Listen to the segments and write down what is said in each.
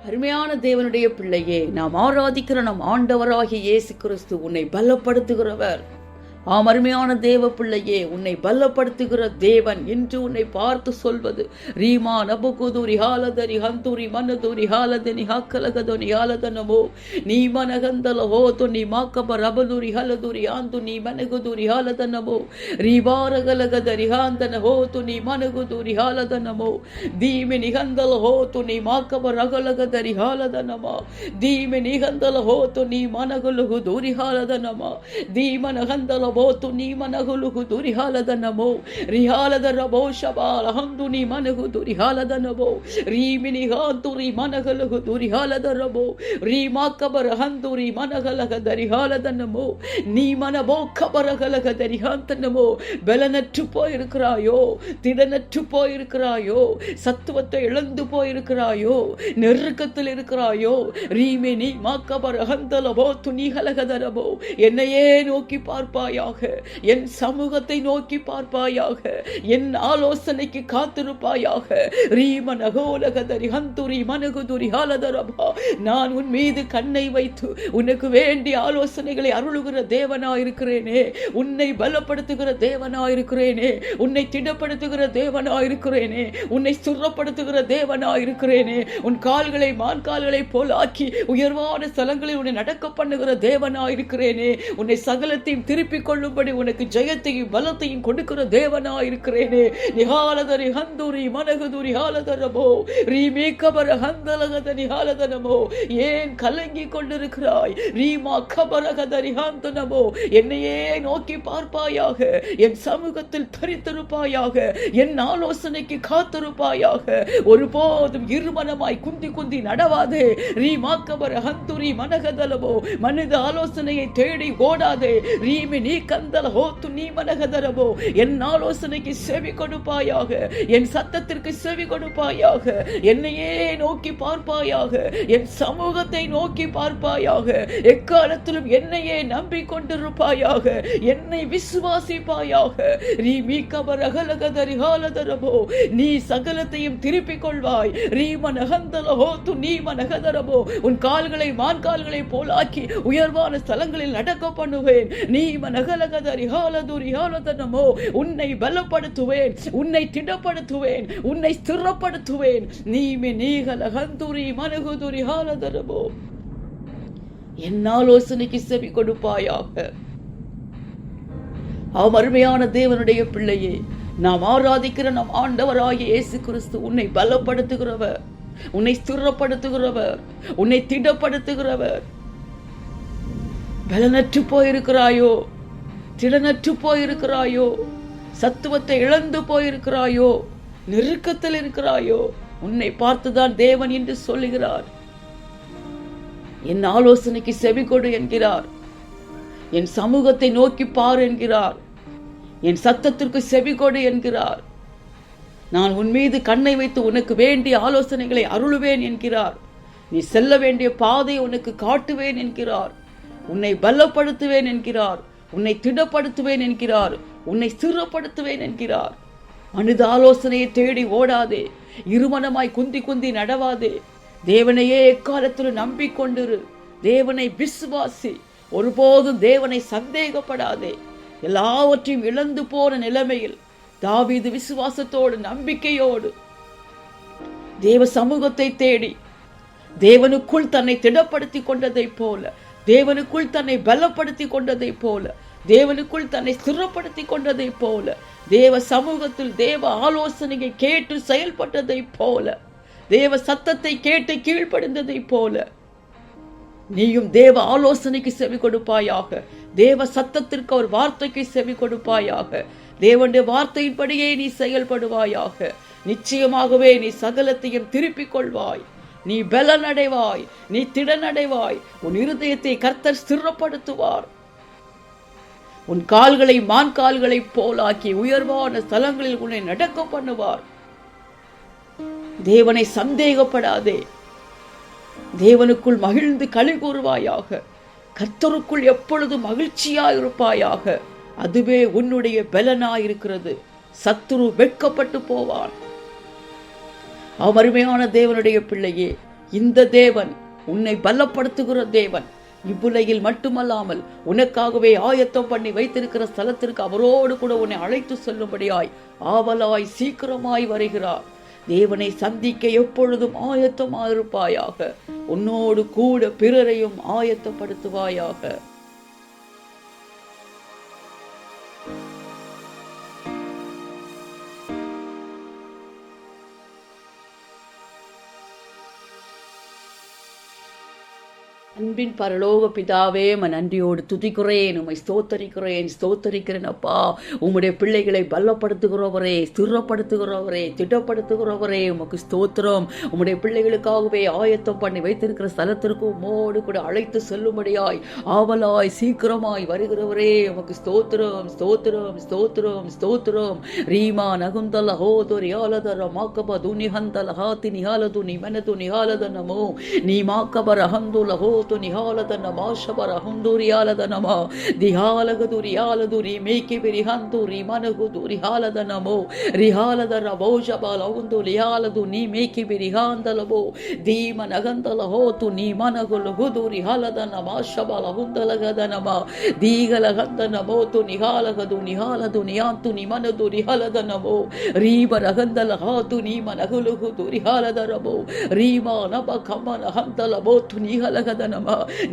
அருமையான தேவனுடைய பிள்ளையே, நாம் ஆராதிக்கிற நம் ஆண்டவராகிய இயேசு கிறிஸ்து உன்னை பலப்படுத்துகிறவர். அருமையான தேவ பிள்ளையே, உன்னை பலப்படுத்துகிற தேவன் என்று உன்னை பார்த்து சொல்வது ரீமா நபுகுதுரி ஹாலதரி ஹந்துரி மனதுரி ஹாலதனி ஹக்கலகதொனி ஹாலதனமோ நீ மனகந்தலஹோ துனி மாக்கப ரபதுரி ஹலதுரி ஆந்து நீ மனகுதுரி ஹாலதனமோ ரீபாரகலகதரி ஹாந்தனஹோ துனி மனகுதுரி ஹாலதனமோ தீமி நிகந்தலஹோ துனி மாக்கப ரகலகதரி ஹாலதனமா தீமி நிகந்தலஹோ துனி மனகுலுகுதுரி ஹாலதனமா தீமனகந்தல ಬೋತು ನೀ ಮನಗುಲುಗುದು ರಿಹಾಲದ ನಮೋ ರಿಹಾಲದ ರಬೋ ಶಬಾಲ ಹಂದು ನೀ ಮನಗುದು ರಿಹಾಲದ ನಮೋ ರೀಮಿನಿ ಹಾಂತು ರೀ ಮನಗಲಗುದು ರಿಹಾಲದ ರಬೋ ರೀ ಮಾಕಬರ ಹಂದು ರೀ ಮನಗಲಗದ ರಿಹಾಲದ ನಮೋ நீ மனபோ கபரகலக தரிகாந்த நமோ பலனற்று போயிருக்கிறாயோ, திடனற்று போயிருக்கிறாயோ, சத்துவத்தை இழந்து போயிருக்கிறாயோ, நெருக்கத்தில் இருக்கிறாயோ, ரீமே நீ மாக்கபர ஹந்தலபோ துணி கலகதரபோ என்னையே நோக்கி பார்ப்பாயாக, என் சமூகத்தை நோக்கி பார்ப்பாயாக, என் ஆலோசனைக்கு காத்திருப்பாயாக. ரீமனகோலகதரி ஹந்துரி மனகுதுரி ஹாலதரபா நான் உன் மீது கண்ணை வைத்து உனக்கு வேண்டிய ஆலோசனைகளை அருளுகிற தேவனாயிருக்கிறேனே, உன்னை பலப்படுத்துகிற தேவனாயிருக்கிறேனே, உன்னை திடப்படுத்துகிற தேவனாயிருக்கிறேனே, உன்னை சுரப்படுத்துகிற தேவனாயிருக்கிறேனே, உன் கால்களை மான்கால்களை போல் ஆக்கி உயர்வான ஸ்தலங்களில் உன்னை நடக்க பண்ணுகிற தேவனாயிருக்கிறேனே, உன்னை சகலத்தையும் திருப்பிக் கொள்ளும்படி உனக்கு ஜெயத்தையும் பலத்தையும் கொடுக்கிற தேவனாயிருக்கிறேனே. நிகாலதரி ஹந்துரி மனகுதுரி ஹாலதரமோ ரீமேகபர ஹந்தலகதனி ஹாலதனமோ ஏன் கலங்கி கொண்டிருக்கிறாய்? ரீமா கபரகதரி ஹந்தனமோ என்னையே நோக்கி பார்ப்பாயாக, என் சமூகத்தில் தரித்திருப்பாயாக, என் ஆலோசனைக்கு காத்திருப்பாயாக. ஒருபோதும் இருமனமாய் குந்தி குந்தி நடவாதே. ரீமாக்கபர ஹந்துரி மனகதலமோ மனித ஆலோசனையை தேடி ஓடாதே. ரீமி நீ கந்தல ஹோத்து நீ மனகதரமோ என் ஆலோசனைக்கு செவி கொடுப்பாயாக, என் சத்தத்திற்கு செவி கொடுப்பாயாக, என்னையே நோக்கி பார்ப்பாயாக, என் சமூகத்தை நோக்கி பார்ப்பாயாக, எக்காலத்திலும் என்னையே நம்பிக்கொண்டிருப்பாயாக, என்னை விசுவாசிப்பாயாக. நீ சகலத்தையும் திருப்பிக் கொள்வாய். உன் கால்களை மான்கால்களை போல் ஆக்கி உயர்வான ஸ்தலங்களில் நடக்க பண்ணுவேன். நீ உன்னை பலப்படுத்துவேன், உன்னை திடப்படுத்துவேன், உன்னை ஸ்திரப்படுத்துவேன். என் ஆலோசனைக்கு செவி கொடுப்பாயாக. அருமையான தேவனுடைய பிள்ளையே, நாம் ஆராதிக்கிற நம் ஆண்டவராகிய இயேசு கிறிஸ்து உன்னை பலப்படுத்துகிறவர், உன்னை ஸ்திரப்படுத்துகிறவர், உன்னை திடப்படுத்துகிறவர். பலனற்று போயிருக்கிறாயோ, திடனற்று போயிருக்கிறாயோ, சத்துவத்தை இழந்து போயிருக்கிறாயோ, நெருக்கத்தில் இருக்கிறாயோ, உன்னை பார்த்துதான் தேவன் என்று சொல்லுகிறார். என் ஆலோசனைக்கு செவி கொடு என்கிறார். என் சமூகத்தை நோக்கி பார் என்கிறார். என் சத்தத்திற்கு செவி கொடு என்கிறார். நான் உன் மீது கண்ணை வைத்து உனக்கு வேண்டிய ஆலோசனைகளை அருளுவேன் என்கிறார். நீ செல்ல வேண்டிய பாதை உனக்கு காட்டுவேன் என்கிறார். உன்னை பலப்படுத்துவேன் என்கிறார். உன்னை திடப்படுத்துவேன் என்கிறார். உன்னை ஸ்திரப்படுத்துவேன் என்கிறார். மனித ஆலோசனையை தேடி ஓடாதே. இருமனமாய் குந்தி குந்தி நடவாதே. தேவனையே எக்காலத்திலும் நம்பிக்கொண்டிரு. தேவனை விசுவாசி. ஒருபோதும் தேவனை சந்தேகப்படாதே. எல்லாவற்றையும் இழந்து போன நிலைமையில் தாவீது விசுவாசத்தோடு நம்பிக்கையோடு தேவ சமூகத்தை தேடி தேவனுக்குள் தன்னை திடப்படுத்தி கொண்டதை போல, தேவனுக்குள் தன்னை பலப்படுத்தி கொண்டதை போல, தேவனுக்குள் தன்னை ஸ்திரப்படுத்தி கொண்டதை போல, தேவ சமூகத்தில் தேவ ஆலோசனையை கேட்டு செயல்பட்டதை போல, தேவ சத்தத்தை கேட்டு கீழ்ப்படிந்ததை போல நீயும் தேவ ஆலோசனைக்கு செவி கொடுப்பாயாக. தேவ சத்தத்திற்கு ஒரு வார்த்தைக்கு செவி கொடுப்பாயாக. தேவனுடைய வார்த்தையின்படியே நீ செயல்படுவாயாக. நிச்சயமாகவே நீ சகலத்தையும் திருப்பிக் கொள்வாய். நீ பலனடைவாய், நீ திடனடைவாய். உன் இருதயத்தை கர்த்தர் ஸ்திரப்படுத்துவார். உன் கால்களை மான்கால்களை போலாக்கி உயர்வான ஸ்தலங்களில் உன்னை நடக்க பண்ணுவார். தேவனை சந்தேகப்படாதே. தேவனுக்குள் மகிழ்ந்து களி கூறுவாயாக. கர்த்தருக்குள் எப்பொழுது மகிழ்ச்சியாயிருப்பாயாக. அதுவே உன்னுடைய பலனாயிருக்கிறது. சத்துரு வெட்கப்பட்டு போவான். அருமையான தேவனுடைய பிள்ளையே, இந்த தேவன் உன்னை பலப்படுத்துகிற தேவன். இவ்வுலகில் மட்டுமல்லாமல் உனக்காகவே ஆயத்தம் பண்ணி வைத்திருக்கிற ஸ்தலத்திற்கு அவரோடு கூட உன்னை அழைத்து செல்லும்படியாய் ஆவலாய் சீக்கிரமாய் வருகிறார். தேவனை சந்திக்க எப்பொழுதும் ஆயத்தமாயிருப்பாயாக. உன்னோடு கூட பிறரையும் ஆயத்தப்படுத்துவாயாக. அன்பின் பரலோக பிதாவே, நன்றியோடு துதிக்கிறேன், உம்மை ஸ்தோத்தரிக்கிறேன் அப்பா. உம்முடைய பிள்ளைகளை பலப்படுத்துகிறவரே, ஸ்திரப்படுத்துகிறவரே, திடப்படுத்துகிறவரே, உமக்கு ஸ்தோத்திரம். உம்முடைய பிள்ளைகளுக்காகவே ஆயத்தம் பண்ணி வைத்திருக்கிற ஸ்தலத்திற்கு உம்மோடு கூட அழைத்து செல்லும்படியாய் ஆவலாய் சீக்கிரமாய் வருகிறவரே, உமக்கு ஸ்தோத்திரம் ஸ்தோத்திரம் ஸ்தோத்திரம் ஸ்தோத்திரம். ரீமா நகுந்தல ஹோது ரியாலதர மாக்கப துனிஹந்தல ஹாத்தி நிஹாலது நிமனது நிஹாலத நமோ நீ மாக்கபர ஹந்துல ஹோ ನಿಹಾಲದನ್ನ ಮಾಶಬರ ಹುಂದೂರಿಯಾಲದನಮ ದಿಹಾಲಗದುರಿಯಾಲದುರಿ ಮೇಕಿ ಬಿರಿಹಂತೂರಿ ಮನಗುದುರಿ ಹಾಲದನಮೋ ರಿಹಾಲದರ ಭೌಜಬಲ ಹುಂದು ಲಿಹಾಲದು ನೀ ಮೇಕಿ ಬಿರಿಹಾಂದಲಬೋ ದೀಮ ನಗಂದಲ ಹೋತು ನೀ ಮನಗುಲು ಗುದುರಿ ಹಾಲದನ ಮಾಶಬಲ ಹುಂದಲಗದನಮ ದೀಗಲಗಂದನ ಮೋತು ನಿಹಾಲಗದು ನಿಹಾಲದು ನಿಯಾಂತು ನಿಮನದು ರಿಹಾಲದನಮೋ ರೀಬರಗಂದಲ ಹಾತು ನೀ ಮನಗುಲು ಗುದುರಿ ಹಾಲದರಮೋ ರೀಮಾ ನಬ ಕಮ್ಮನ ಹಂತಲ ಮೋತು ನಿಹಲಗದನ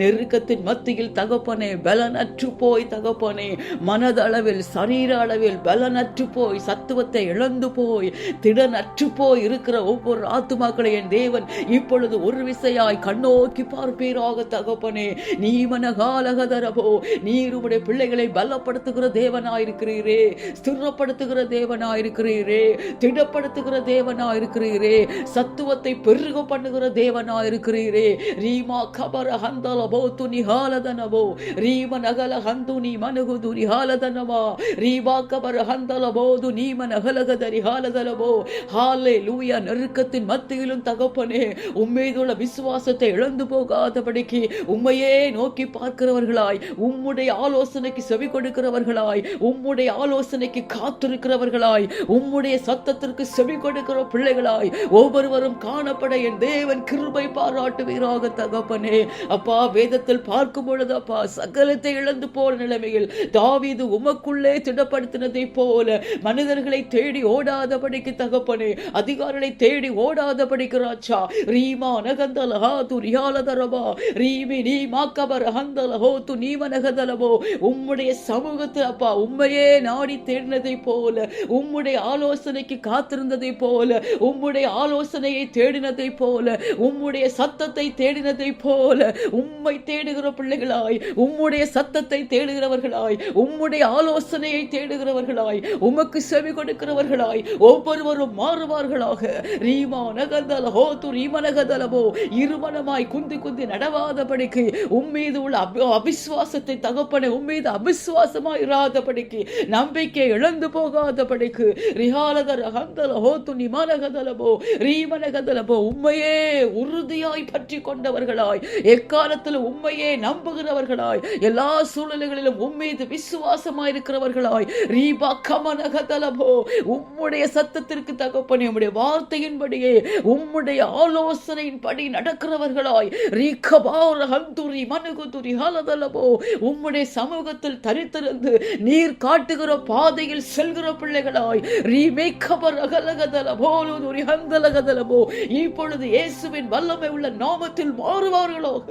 நெருக்கத்தின் மத்தியில் தகப்பனே பலனற்று போய் தகப்பனே மனதளவில் சரீர அளவில் பலனற்று போய் சத்துவத்தை இழந்து போய் திடனற்று போய் இருக்கிற ஒவ்வொரு ஆத்துமாக்களை என் தேவன் இப்பொழுது ஒரு விசையாய் கண்ணோக்கி பார்ப்பீராக தகப்பனே. நீ மனகாலகதரபோ நீர் உடைய பிள்ளைகளை பலப்படுத்துகிற தேவனாயிருக்கிறீரே, ஸ்திரப்படுத்துகிற தேவனாயிருக்கிறீரே, திடப்படுத்துகிற தேவனாயிருக்கிறீரே, சத்துவத்தை பெருக பண்ணுகிற தேவனாயிருக்கிறீரே. ரீமா கபர ಹಂದಲ ಬೋತು ನಿಹಾಲದನವೋ ರೀಮ ನಗಲ ಹಂದು ನೀ ಮನಗುದು ನಿಹಾಲದನವಾ ರೀಬಾಕಬರ ಹಂದಲ போது நீ மனகலகத ரிஹாலதலவோ. ஹalleluya. நெருக்கத்தின் மத்தியிலும் தகப்பனே உம்மீதுள்ள விசுவாசத்தை இழந்து போகாதபடிக்கு உம்மையே நோக்கி பார்க்கிறவர்களாய், உம்முடைய ஆலோசனைக்கு செவி கொடுக்கிறவர்களாய், உம்முடைய ஆலோசனைக்கு காத்திருக்கிறவர்களாய், உம்முடைய சத்தத்திற்கு செவி கொடுக்கிற பிள்ளைகளாய் ஒவ்வொருவரும் காணப்பட என் தேவன் கிருபை பாராட்டுவீராக தகப்பனே. அப்பா, வேதத்தில் பார்க்கும் பொழுது அப்பா சகலத்தை இழந்து போன நிலைமையில் தாவீது உமக்குள்ளே திடப்படுத்தினதை போல மனிதர்களை தேடி ஓடாதபடிக்கு தகப்பனே, அதிகாரிகளை தேடி ஓடாதபடிக்கு ராஜா ரீமா நகந்தல ஹாது ரியாலதரபா ரீமி நீ மாக்கபர ஹந்தல ஹோத்து நீமனகதலபோ உம்முடைய சமூகத்தில் அப்பா உம்மையே நாடி தேடினதை போல, உம்முடைய ஆலோசனைக்கு காத்திருந்ததை போல, உம்முடைய ஆலோசனையை தேடினதை போல, உம்முடைய சத்தத்தை தேடினதை போல உம்மை தேடுகிற பிள்ளைகளாய், உம்முடைய சத்தத்தை தேடுகிறவர்களாய், உம்முடைய ஆலோசனையை தேடுகிறவர்களாய், உமக்கு செவி கொடுக்கிறவர்களாய் ஒவ்வொருவரும் மாறுவார்களாக. ரீமா நகதல ஹோது ரீமனகதலபோ இருமனமாய் குந்தி குந்தி நடவாதபடிக்கு உம்மீது உள்ள அவிசுவாசத்தை தகப்பனே உம்மீது அவிசுவாசமாய் இராதபடிக்கு, நம்பிக்கை இழந்து போகாதபடிக்கு ரிஹாலதர ஹந்தல ஹோது நிமனகதலபோ ரீமனகதலபோ உம்மையே உறுதியாய் பற்றி கொண்டவர்களாய், எக்காலத்தில் உம்மையே நம்புகிறவர்களாய், எல்லா சூழ்நிலைகளிலும் உம்மீது விசுவாசமாய் இருக்கிறவர்களாய், ரீபா கமனகதலபோ உம்முடைய சத்தத்திற்கு தகப்பனே உம்முடைய வார்த்தையின்படியே உம்முடைய ஆலோசனையின்படி நடக்கிறவர்களாய், ரீகபார ஹந்துரி மனுகுதுரி ஹலதலபோ உம்முடைய சமூகத்தில் தரித்திருந்து நீர் காட்டுகிற பாதையில் செல்கிற பிள்ளைகளாய், ரீமேகபர அகலகதலபோ லுரி ஹந்தலகதலபோ இப்பொழுது இயேசுவின் வல்லமை உள்ள நாமத்தில் மாறுவார்களாக.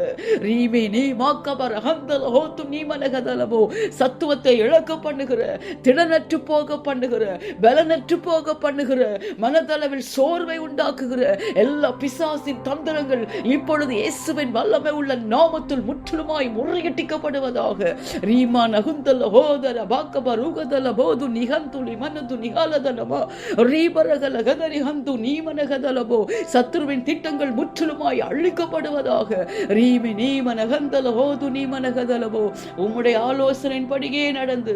ரீமே நீ மாக்கபர ஹந்தல ஹோத்து நீ மனகதலபோ சத்துவத்தை இழக்க பண்ணுகிற, திடனற்று போக பண்ணுகிற, பலனற்று போக பண்ணுகிற, மனதளவில் சோர்வை உண்டாக்குகிற எல்லா பிசாசின் தந்திரங்கள் இப்பொழுது இயேசுவின் வல்லமை உள்ள நாமத்தில் முற்றிலுமாய் முறியடிக்கப்படுவதாக. ரீமா நகுந்தல ஹோதர பாக்கப ரூகதல போது நிகந்துலி மனது நிகாலதலமா ரீபரகல கதரி ஹந்து நீமனகதலபோ சத்துருவின் திட்டங்கள் முற்றிலுமாய் அழிக்கப்படுவதாக. ரீமி நீமனகந்தல ஹோது நீமனகதலபோ உம்முடைய ஆலோசனையின்படியே நடந்து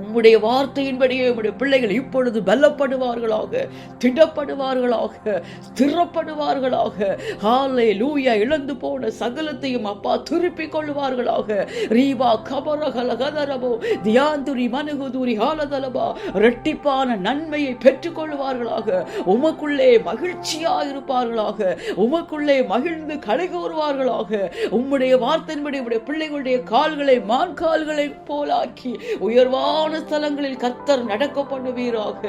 உம்முடைய வார்த்தையின்படியே உம்முடைய பிள்ளைகள் இப்பொழுது பலப்படுவார்களாக, திடப்படுவார்களாக, ஸ்திரப்படுவார்களாக. ஹல்லேலூயா. இழந்து போன சகலத்தையும் அப்பா திருப்பிக் கொள்வார்களாக. ரீபா கபரகலகதரபோ தியாந்துரி மனுகுதுரி ஹாலதலபா இரட்டிப்பான நன்மையை பெற்றுக் கொள்வார்களாக. உமக்குள்ளே மகிழ்ச்சியாக இருப்பார்களாக. உமக்குள்ளே மகிழ்ந்து கலைகூறுவார்களாக. உம்முடைய வார்த்தையின்படி உம்முடைய பிள்ளைகளுடைய கால்களை மான் கால்களை போலாக்கி உயர்வான ஸ்தலங்களில் கர்த்தர் நடக்க பண்ணுவீராக.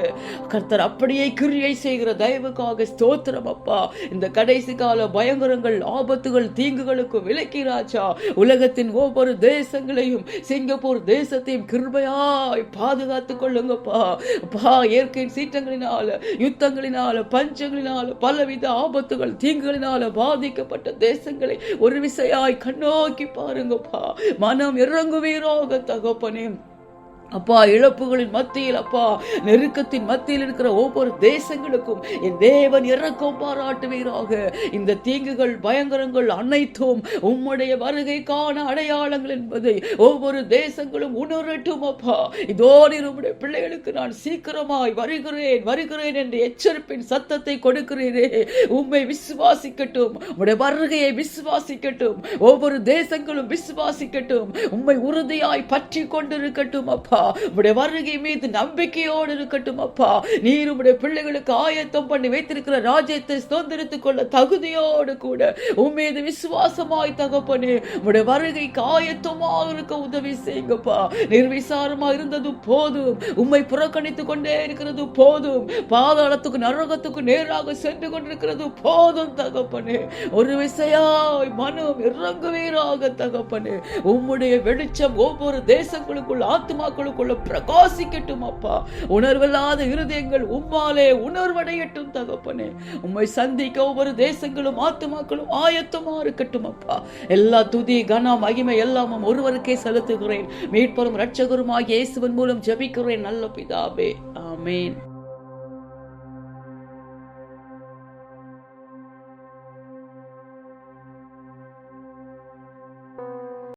கர்த்தர் அப்படியே கிரியை செய்கிற தயவுக்காக ஸ்தோத்திரம் அப்பா. இந்த கடைசி கால பயங்கரங்கள், ஆபத்துகள், தீங்குகளுக்கு விலக்கி ராஜா உலகத்தின் ஒவ்வொரு தேசங்களையும், சிங்கப்பூர் தேசத்தையும் கிருபையாய் பாதுகாத்துக் கொள்ளுங்கப்பா. அப்பா, இயற்கையின் சீற்றங்களினால, யுத்தங்களினால, பஞ்சங்களினால, பலவித ஆபத்துகள், தீங்குகளினால பாதிக்கப்பட்ட தேசங்களை ஒரு விசையாய் கண்ணோக்கி பாருங்கப்பா. மனம் இறங்குவீராக தகப்பனே. அப்பா, இழப்புகளின் மத்தியில், அப்பா நெருக்கத்தின் மத்தியில் இருக்கிற ஒவ்வொரு தேசங்களுக்கும் என் தேவன் இரக்கம் பாராட்டுவீராக. இந்த தீங்குகள், பயங்கரங்கள் அனைத்தும் உம்முடைய வருகைக்கான அடையாளங்கள் என்பதை ஒவ்வொரு தேசங்களும் உணரட்டும் அப்பா. இதோ நீர் உம்முடைய பிள்ளைகளுக்கு நான் சீக்கிரமாய் வருகிறேன் என்று எச்சரிப்பின் சத்தத்தை கொடுக்கிறீரே. உம்மை விசுவாசிக்கட்டும், உம்முடைய வருகையை விசுவாசிக்கட்டும், ஒவ்வொரு தேசங்களும் விசுவாசிக்கட்டும், உம்மை உறுதியாய் பற்றி கொண்டிருக்கட்டும் அப்பா. உம்முடைய வருகை மீது நம்பிக்கையோடு இருக்கட்டும் அப்பா. நீர் உம்முடைய பிள்ளைகளுக்கு ஆயத்தம் பண்ணி வைத்திருக்கிற ராஜ்யத்தை சுதந்திரித்துக் கொள்ள தகுதியோடு கூட உம்மீது விசுவாசமாய் தகப்பனே உம்முடைய வருகைக்கு ஆயத்தமாக இருக்க உதவி செய்யுங்கப்பா. நிர்விசாரமா இருந்தது போதும், உம்மை புறக்கணித்துக் கொண்டே இருக்கிறது போதும், பாதாளத்துக்கு நரகத்துக்கு நேராக சென்று கொண்டிருக்கிறது போதும் தகப்பனே. ஒரு விசையாய் மனம் இறங்குவீராக தகப்பனே. உம்முடைய வெளிச்சம் ஒவ்வொரு தேசங்களுக்குள், ஆத்மாக்களுக்குள்ள பிரகாசிக்கட்டும் அப்பா. உணர்வில்லாத இருதயங்கள் உம்மாலே உணர்வடையட்டும் தகப்பனே. உம்மை சந்திக்க ஒவ்வொரு தேசங்களும், ஆத்மாக்களும் ஆயத்தமா இருக்கட்டும் அப்பா. எல்லா துதி, கனம், மகிமை எல்லாமும் ஒருவருக்கே செலுத்துகிறேன். மீட்பரும் இரட்சகருமாகிய இயேசுவின் மூலம் ஜெபிக்கிறேன் நல்ல பிதாவே. ஆமென்.